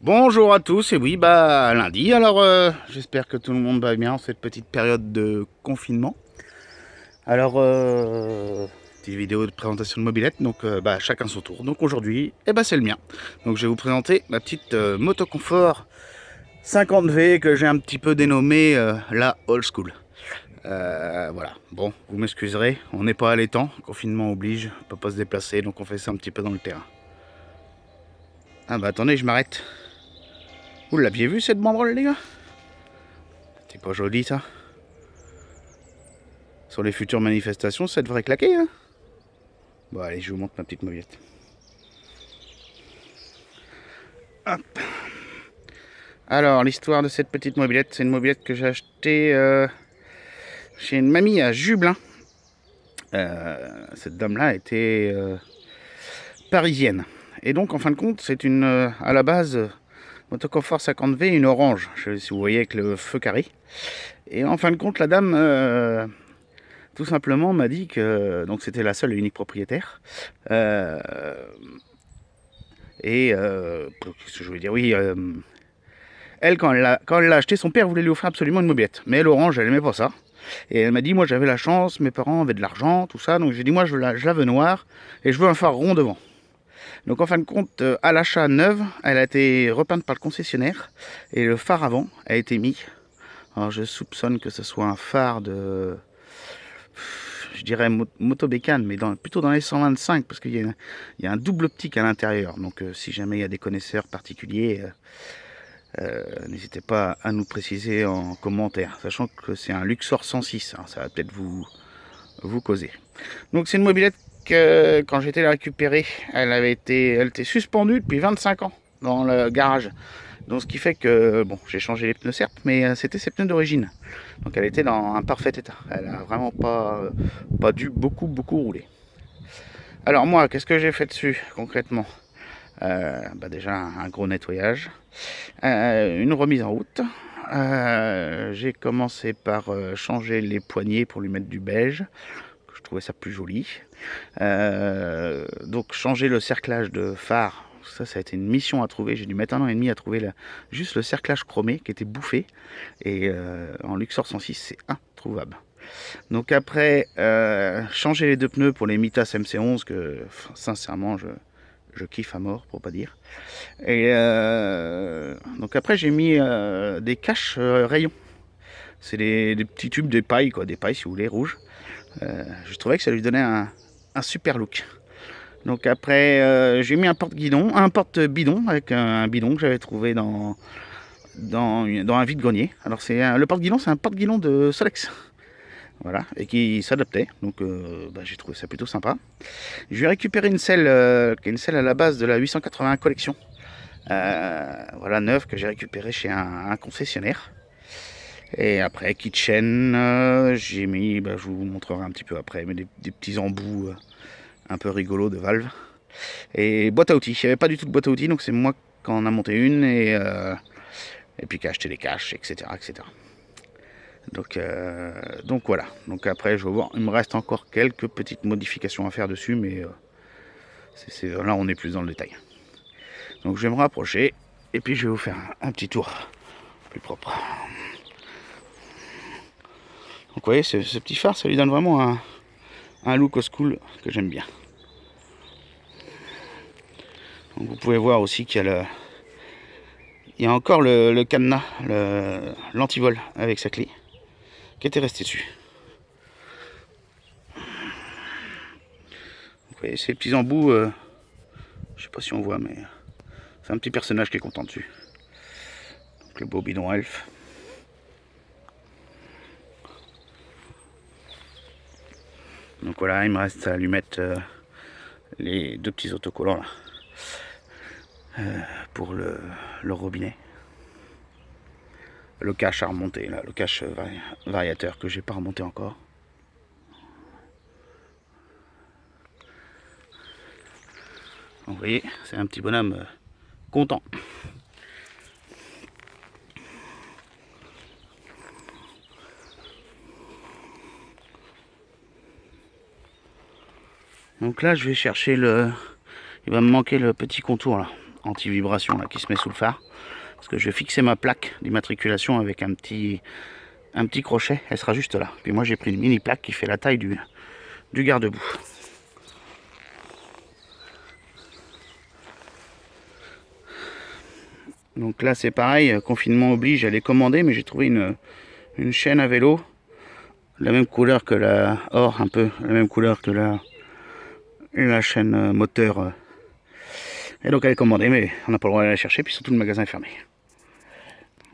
Bonjour à tous, et oui, bah lundi, alors j'espère que tout le monde va bien en cette petite période de confinement. Alors, petite vidéo de présentation de mobilette, donc bah, chacun son tour. Donc aujourd'hui, c'est le mien. Donc je vais vous présenter ma petite moto confort 50V que j'ai un petit peu dénommée la old school. Voilà, bon, vous m'excuserez, on n'est pas à l'étang, confinement oblige, on peut pas se déplacer, donc on fait ça un petit peu dans le terrain. Ah bah attendez, je m'arrête. Vous l'aviez vu cette banderole, les gars? C'est pas joli ça. Sur les futures manifestations, ça devrait claquer, hein. Bon, allez, je vous montre ma petite mobilette. Hop. Alors, l'histoire de cette petite mobilette, c'est une mobilette que j'ai achetée chez une mamie à Jublin. Cette dame-là était parisienne. Et donc, en fin de compte, c'est une, à la base, Motoconfort 50V, une orange. Je sais pas si vous voyez avec le feu carré. Et en fin de compte, la dame, tout simplement, m'a dit que donc c'était la seule et unique propriétaire. Qu'est-ce que je voulais dire? Oui, elle, quand elle l'a acheté, son père voulait lui offrir absolument une mobilette. Mais l'orange, elle aimait pas ça. Et elle m'a dit, moi j'avais la chance, mes parents avaient de l'argent, tout ça. Donc j'ai dit, moi je la veux noire et je veux un phare rond devant. Donc en fin de compte, à l'achat neuve, elle a été repeinte par le concessionnaire. Et le phare avant a été mis. Alors je soupçonne que ce soit un phare de, je dirais motobécane, mais plutôt dans les 125, parce qu'il y a un double optique à l'intérieur. Donc si jamais il y a des connaisseurs particuliers, n'hésitez pas à nous préciser en commentaire, sachant que c'est un Luxor 106, hein, ça va peut-être vous causer. Donc c'est une mobilette que quand j'étais la récupérer, elle était suspendue depuis 25 ans dans le garage. Donc ce qui fait que, bon, j'ai changé les pneus certes, mais c'était ses pneus d'origine. Donc elle était dans un parfait état. Elle a vraiment pas dû beaucoup rouler. Alors moi, qu'est-ce que j'ai fait dessus concrètement? Déjà un gros nettoyage, une remise en route. J'ai commencé par changer les poignées pour lui mettre du beige, que je trouvais ça plus joli. Donc changer le cerclage de phare, ça a été une mission à trouver. J'ai dû mettre 1 an et demi à trouver juste le cerclage chromé qui était bouffé. Et en Luxor 106, c'est introuvable. Donc après, changer les deux pneus pour les Mitas MC11 que sincèrement je kiffe à mort pour pas dire. Et donc après j'ai mis des caches rayons. C'est des petits tubes, des pailles quoi, des pailles si vous voulez, rouges. Je trouvais que ça lui donnait un super look. Donc après j'ai mis un porte-bidon avec un bidon que j'avais trouvé dans un vide-grenier. Alors le porte-guidon, c'est un porte-guidon de Solex. Voilà, et qui s'adaptait. Donc j'ai trouvé ça plutôt sympa. Je vais récupérer une selle qui est une selle à la base de la 881 collection. Voilà, neuve que j'ai récupérée chez un concessionnaire. Et après, kitchen, j'ai mis, je vous montrerai un petit peu après, mais des petits embouts un peu rigolos de valve. Et boîte à outils. Il n'y avait pas du tout de boîte à outils, donc c'est moi qui en a monté une et puis qui a acheté les caches, etc. etc. Donc voilà. Donc après, je vais voir. Il me reste encore quelques petites modifications à faire dessus, mais là, on est plus dans le détail. Donc je vais me rapprocher et puis je vais vous faire un petit tour plus propre. Donc vous voyez, ce petit phare, ça lui donne vraiment un look au school que j'aime bien. Donc vous pouvez voir aussi qu'il y a il y a encore le cadenas, l'antivol avec sa clé, qui était resté dessus. Vous voyez ces petits embouts, je sais pas si on voit, mais c'est un petit personnage qui est content dessus. Donc le beau bidon elf. Donc voilà, il me reste à lui mettre les deux petits autocollants là, pour le robinet. Le cache à remonter, là, le cache variateur que j'ai pas remonté encore. Donc, vous voyez, c'est un petit bonhomme content. Donc là, je vais chercher il va me manquer le petit contour là. anti-vibration là, qui se met sous le phare. Parce que je vais fixer ma plaque d'immatriculation avec un petit crochet. Elle sera juste là. Puis moi j'ai pris une mini plaque qui fait la taille du garde-boue. Donc là c'est pareil, confinement oblige, j'allais commander, mais j'ai trouvé une chaîne à vélo, la même couleur que la or, un peu la même couleur que la chaîne moteur. Et donc elle est commandée, mais on n'a pas le droit d'aller la chercher, puis surtout le magasin est fermé.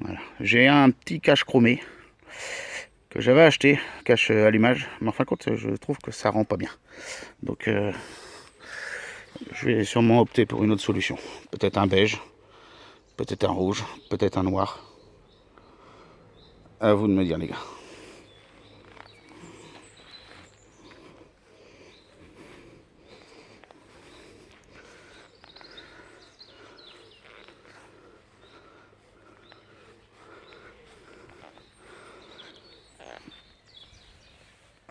Voilà. J'ai un petit cache chromé que j'avais acheté, cache allumage, mais en fin de compte je trouve que ça rend pas bien. Donc je vais sûrement opter pour une autre solution. Peut-être un beige, peut-être un rouge, peut-être un noir. À vous de me dire les gars.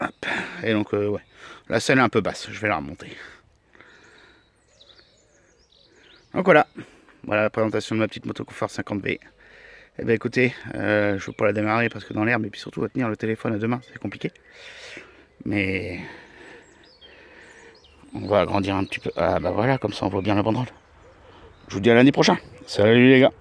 Hop. Et donc ouais, la selle est un peu basse, je vais la remonter. Donc voilà la présentation de ma petite moto Confort 50V. Eh bien écoutez, je ne veux pas la démarrer parce que dans l'herbe, et puis surtout à tenir le téléphone à deux mains, c'est compliqué. Mais on va agrandir un petit peu. Ah bah voilà, comme ça on voit bien la banderole. Je vous dis à l'année prochaine. Salut les gars.